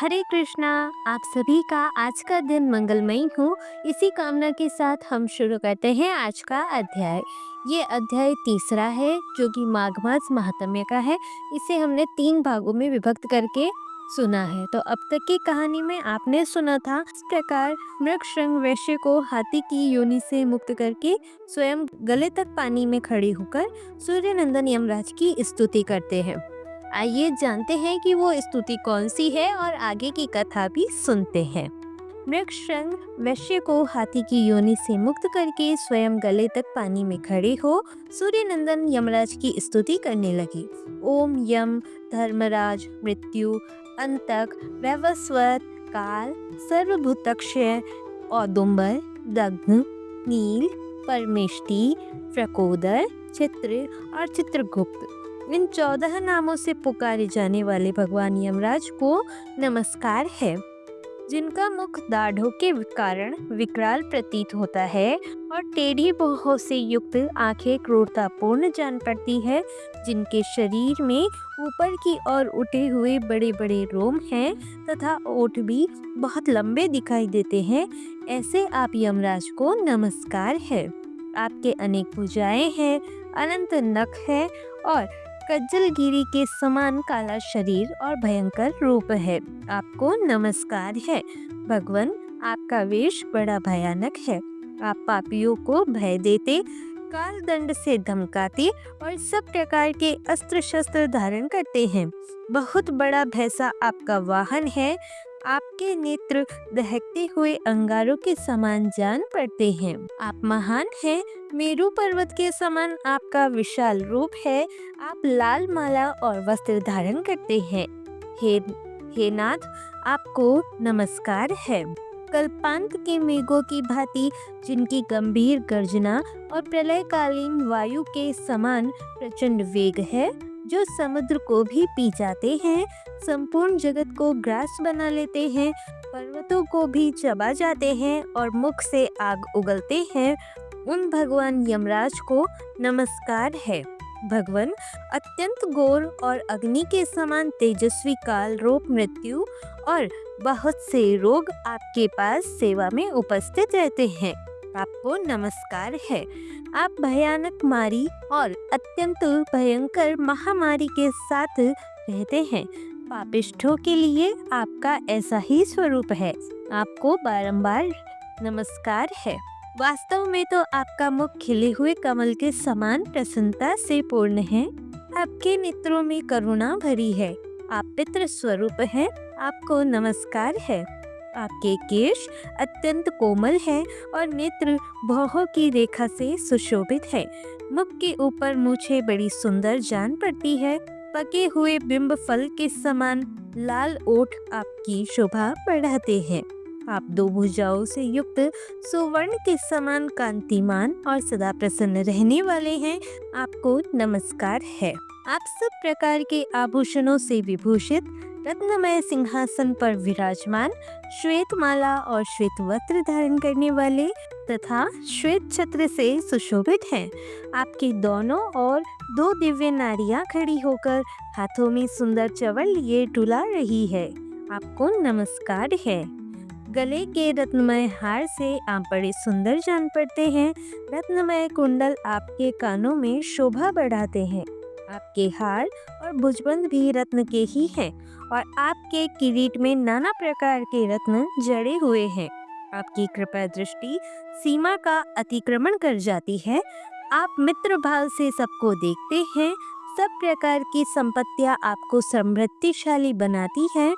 हरे कृष्णा। आप सभी का आज का दिन मंगलमय हो, इसी कामना के साथ हम शुरू करते हैं आज का अध्याय। ये अध्याय तीसरा है जो कि माघ मास महात्म्य का है। इसे हमने 3 भागों में विभक्त करके सुना है। तो अब तक की कहानी में आपने सुना था इस प्रकार मृगशृंग वैश्य को हाथी की योनि से मुक्त करके स्वयं गले तक पानी में खड़े होकर सूर्यनंदन यमराज की स्तुति करते हैं। आइए जानते हैं कि वो स्तुति कौन सी है और आगे की कथा भी सुनते हैं। मृगशृंग वैश्य को हाथी की योनि से मुक्त करके स्वयं गले तक पानी में खड़े हो सूर्यनंदन यमराज की स्तुति करने लगी। ओम यम, धर्मराज, मृत्यु, अंतक, वैवस्वत, काल, सर्वभूतक्षय, औदुंबर, दग्ध, नील, परमेष्टि, प्रकोदर, चित्र और चित्रगुप्त, इन 14 नामों से पुकारे जाने वाले भगवान यमराज को नमस्कार है, जिनका मुख दाढ़ों के कारण विकराल प्रतीत होता है और टेढ़ी भौहों से युक्त आंखें क्रूरतापूर्ण जान पड़ती है, जिनके शरीर में ऊपर की ओर उठे हुए बड़े बड़े रोम हैं तथा ओठ भी बहुत लंबे दिखाई देते हैं, ऐसे आप यमराज को नमस्कार है। आपके अनेक भुजाएं हैं, अनंत नख है और कज्जलगिरी के समान काला शरीर और भयंकर रूप है। आपको नमस्कार है भगवान। आपका वेश बड़ा भयानक है। आप पापियों को भय देते, काल दंड से धमकाते और सब प्रकार के अस्त्र शस्त्र धारण करते हैं। बहुत बड़ा भैंसा आपका वाहन है। आपके नेत्र दहकते हुए अंगारों के समान जान पड़ते हैं। आप महान हैं। मेरू पर्वत के समान आपका विशाल रूप है। आप लाल माला और वस्त्र धारण करते हैं। हे नाथ, आपको नमस्कार है। कल्पांत के मेघों की भांति, जिनकी गंभीर गर्जना और प्रलयकालीन वायु के समान प्रचंड वेग है, जो समुद्र को भी पी जाते हैं, संपूर्ण जगत को ग्रास बना लेते हैं, पर्वतों को भी चबा जाते हैं और मुख से आग उगलते हैं, उन भगवान यमराज को नमस्कार है। भगवान, अत्यंत घोर और अग्नि के समान तेजस्वी काल रूप मृत्यु और बहुत से रोग आपके पास सेवा में उपस्थित रहते हैं। आपको नमस्कार है। आप भयानक मारी और अत्यंत भयंकर महामारी के साथ रहते हैं। पापिष्ठों के लिए आपका ऐसा ही स्वरूप है। आपको बारंबार नमस्कार है। वास्तव में तो आपका मुख खिले हुए कमल के समान प्रसन्नता से पूर्ण है। आपके नेत्रों में करुणा भरी है। आप पितृ स्वरूप हैं। आपको नमस्कार है। आपके केश अत्यंत कोमल है और नेत्र भौहों की रेखा से सुशोभित है। मुख के ऊपर मूछें बड़ी सुंदर जान पड़ती है। पके हुए बिंब फल के समान लाल ओठ आपकी शोभा बढ़ाते हैं। आप 2 भुजाओं से युक्त सुवर्ण के समान कांतिमान और सदा प्रसन्न रहने वाले हैं। आपको नमस्कार है। आप सब प्रकार के आभूषणों से विभूषित, रत्नमय सिंहासन पर विराजमान, श्वेत माला और श्वेत वस्त्र धारण करने वाले तथा श्वेत छत्र से सुशोभित हैं। आपके दोनों ओर 2 दिव्य नारियां खड़ी होकर हाथों में सुंदर चवल लिए डुला रही है। आपको नमस्कार है। गले के रत्नमय हार से आप बड़े सुंदर जान पड़ते हैं। रत्नमय कुंडल आपके कानों में शोभा बढ़ाते हैं। आपके हार और भुजबंद भी रत्न के ही हैं और आपके किरीट में नाना प्रकार के रत्न जड़े हुए हैं। आपकी कृपा दृष्टि सीमा का अतिक्रमण कर जाती है। आप मित्र भाव से सबको देखते हैं। सब प्रकार की संपत्तियां आपको समृद्धिशाली बनाती हैं।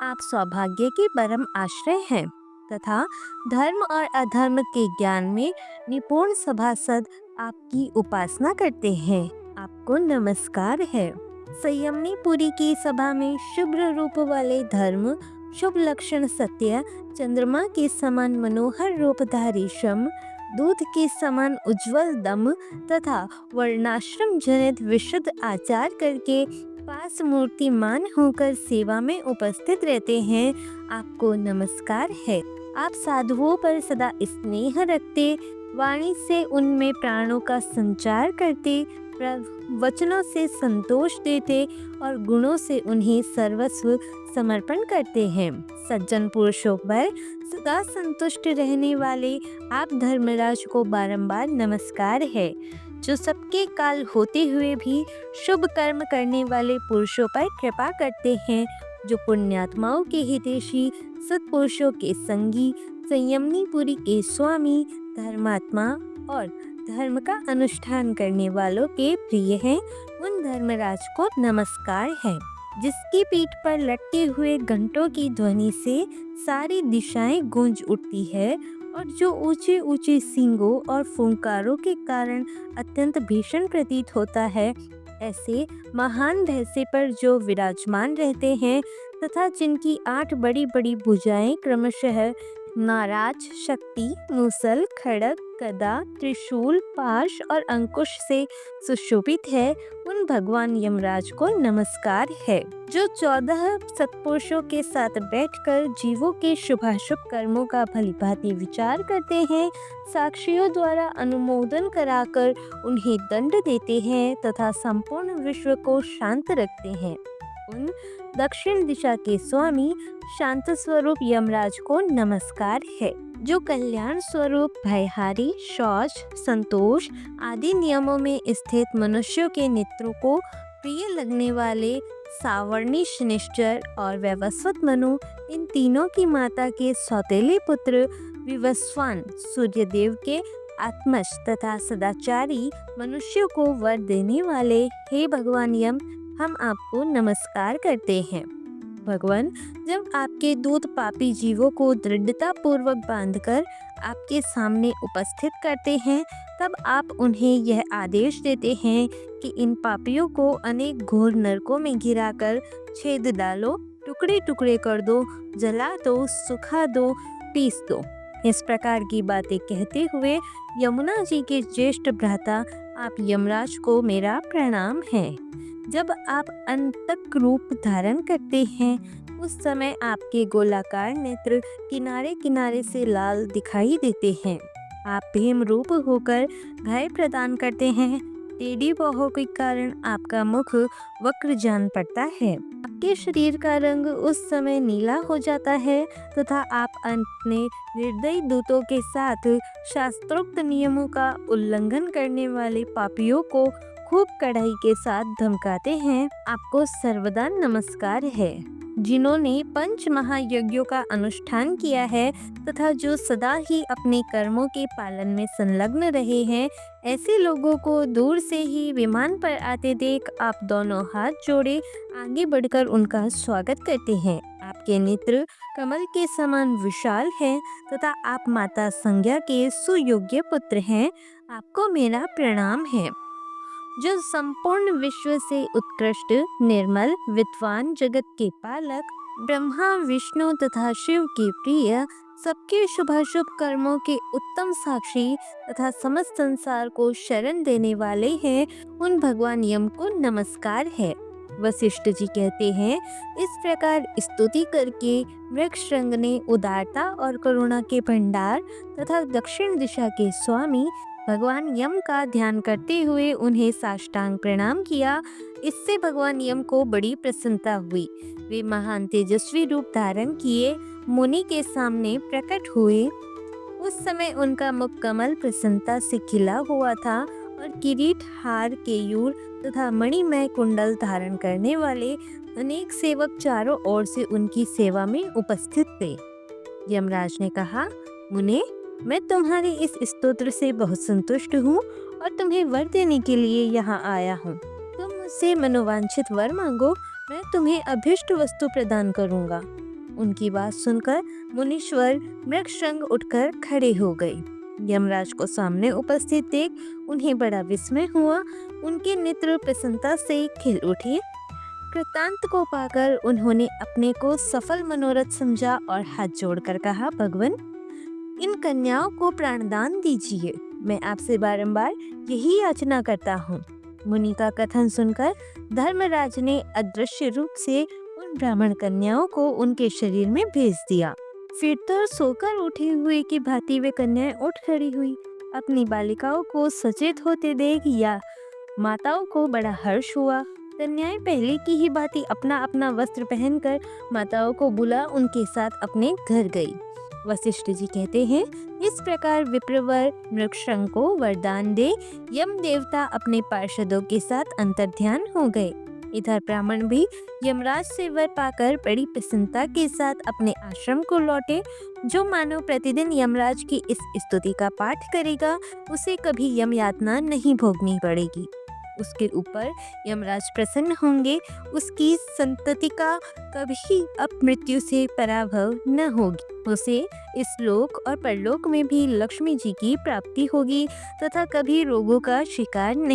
आप सौभाग्य के परम आश्रय हैं तथा धर्म और अधर्म के ज्ञान में निपुण सभासद आपकी उपासना करते हैं। आपको नमस्कार है। संयमनीपुरी की सभा में शुभ्र रूप वाले धर्म, शुभ लक्षण सत्य, चंद्रमा के समान मनोहर रूपधारी शम, दूध के समान उज्जवल दम तथा वर्णाश्रम जनित विशुद्ध आचार करके पास मूर्तिमान होकर सेवा में उपस्थित रहते हैं। आपको नमस्कार है। आप साधुओं पर सदा स्नेह रखते, वाणी से उनमें प्राणों का संचार करते, वचनों से संतोष देते और गुणों से उन्हें सर्वस्व समर्पण करते हैं। सज्जन पुरुषों पर सदा संतुष्ट रहने वाले आप धर्मराज को बारंबार नमस्कार है, जो सबके काल होते हुए भी शुभ कर्म करने वाले पुरुषों पर कृपा करते हैं, जो पुण्यात्माओं के हितैषी, सत्पुरुषों के संगी, संयमनी पुरी के स्वामी, धर्मात्मा और धर्म का अनुष्ठान करने वालों के प्रिय हैं, उन धर्मराज को नमस्कार है, जिसकी पीठ पर लटके हुए घंटों की ध्वनि से सारी दिशाएं गूंज उठती है और जो ऊंचे ऊंचे सींगों और फुंकारों के कारण अत्यंत भीषण प्रतीत होता है। ऐसे महान भैंसे पर जो विराजमान रहते हैं तथा जिनकी 8 बड़ी बड़ी भुजाएं क्रमशः नाराज, शक्ति, मूसल, खड्ग, गदा, त्रिशूल, पाश और अंकुश से सुशोभित है, उन भगवान यमराज को नमस्कार है, जो 14 सत्पुरुषों के साथ बैठकर जीवों के शुभाशुभ कर्मों का भलीभांति विचार करते हैं, साक्षियों द्वारा अनुमोदन कराकर उन्हें दंड देते हैं तथा संपूर्ण विश्व को शांत रखते हैं। उन दक्षिण दिशा के स्वामी शांत स्वरूप यमराज को नमस्कार है, जो कल्याण स्वरूप भयहारी, शौच, संतोष आदि नियमों में स्थित मनुष्यों के नेत्रों को प्रिय लगने वाले सावर्णी, शनिश्चर और वैवस्वत मनु, इन तीनों की माता के सौतेले पुत्र विवस्वान सूर्यदेव के आत्मज तथा सदाचारी मनुष्यों को वर देने वाले हे भगवान यम, हम आपको नमस्कार करते हैं। भगवान, जब आपके दूत पापी जीवों को दृढ़ता पूर्वक बांधकर आपके सामने उपस्थित करते हैं, तब आप उन्हें यह आदेश देते हैं कि इन पापियों को अनेक घोर नरकों में गिराकर छेद डालो, टुकड़े टुकड़े कर दो, जला दो, सुखा दो, पीस दो। इस प्रकार की बातें कहते हुए यमुना जी के ज्येष्ठ भ्राता आप यमराज को मेरा प्रणाम है। जब आप अंतक रूप धारण करते हैं, उस समय आपके गोलाकार नेत्र किनारे किनारे से लाल दिखाई देते हैं। आप भीम रूप होकर भय प्रदान करते हैं। टेढ़ी बाहों के कारण आपका मुख वक्र जान पड़ता है। आपके शरीर का रंग उस समय नीला हो जाता है तथा आप अपने निर्दयी दूतों के साथ शास्त्रोक्त नियमों का उल्लंघन करने वाले पापियों को खूब कड़ाई के साथ धमकाते हैं। आपको सर्वदा नमस्कार है, जिन्होंने 5 महायज्ञों का अनुष्ठान किया है तथा जो सदा ही अपने कर्मों के पालन में संलग्न रहे हैं। ऐसे लोगों को दूर से ही विमान पर आते देख आप दोनों हाथ जोड़े आगे बढ़कर उनका स्वागत करते हैं। आपके नेत्र कमल के समान विशाल हैं तथा आप माता संज्ञा के सुयोग्य पुत्र हैं। आपको मेरा प्रणाम है, जो संपूर्ण विश्व से उत्कृष्ट, निर्मल, विद्वान, जगत के पालक, ब्रह्मा, विष्णु तथा शिव के प्रिय, सबके शुभाशुभ कर्मों के उत्तम साक्षी तथा समस्त संसार को शरण देने वाले हैं, उन भगवान यम को नमस्कार है। वशिष्ठ जी कहते हैं, इस प्रकार स्तुति करके वृक्षरंग ने उदारता और करुणा के भंडार तथा दक्षिण दिशा के स्वामी भगवान यम का ध्यान करते हुए उन्हें साष्टांग प्रणाम किया। इससे भगवान यम को बड़ी प्रसन्नता हुई। वे महान तेजस्वी रूप धारण किए मुनि के सामने प्रकट हुए। उस समय उनका मुख कमल प्रसन्नता से खिला हुआ था और किरीट, हार, केयूर तथा मणिमय कुंडल धारण करने वाले अनेक सेवक चारों ओर से उनकी सेवा में उपस्थित थे। यमराज ने कहा, मुने, मैं तुम्हारे इस स्तोत्र से बहुत संतुष्ट हूँ और तुम्हें वर देने के लिए यहाँ आया हूँ। तुम मुझसे मनोवांछित वर मांगो, मैं तुम्हें अभिष्ट वस्तु प्रदान करूँगा। उनकी बात सुनकर मुनीश्वर मृगशृंग उठकर खड़े हो गए। यमराज को सामने उपस्थित देख उन्हें बड़ा विस्मय हुआ। उनके नेत्र प्रसन्नता से खिल उठे। कृतांत को पाकर उन्होंने अपने को सफल मनोरथ समझा और हाथ जोड़कर कहा, भगवान, इन कन्याओं को प्राणदान दीजिए। मैं आपसे बारंबार यही याचना करता हूँ। मुनि का कथन सुनकर धर्मराज ने अदृश्य रूप से उन ब्राह्मण कन्याओं को उनके शरीर में भेज दिया। फिर तो सोकर उठे हुए की भांति वे कन्याएं उठ खड़ी हुई अपनी बालिकाओं को सचेत होते देख या माताओं को बड़ा हर्ष हुआ। कन्याएं पहले की ही भांति अपना अपना वस्त्र पहनकर माताओं को बुला उनके साथ अपने घर गई। वशिष्ठ जी कहते हैं, इस प्रकार विप्रवर नृशंस को वरदान दे यम देवता अपने पार्षदों के साथ अंतर्ध्यान हो गए। इधर ब्राह्मण भी यमराज से वर पाकर बड़ी प्रसन्नता के साथ अपने आश्रम को लौटे। जो मानव प्रतिदिन यमराज की इस स्तुति का पाठ करेगा उसे कभी यम यातना नहीं भोगनी पड़ेगी। उसके ऊपर यमराज प्रसन्न होंगे, उसकी संतति का कभी अब मृत्यु से पराभव न होगी। उसे इस लोक और परलोक में भी लक्ष्मी जी की प्राप्ति होगी तथा कभी रोगों का शिकार नहीं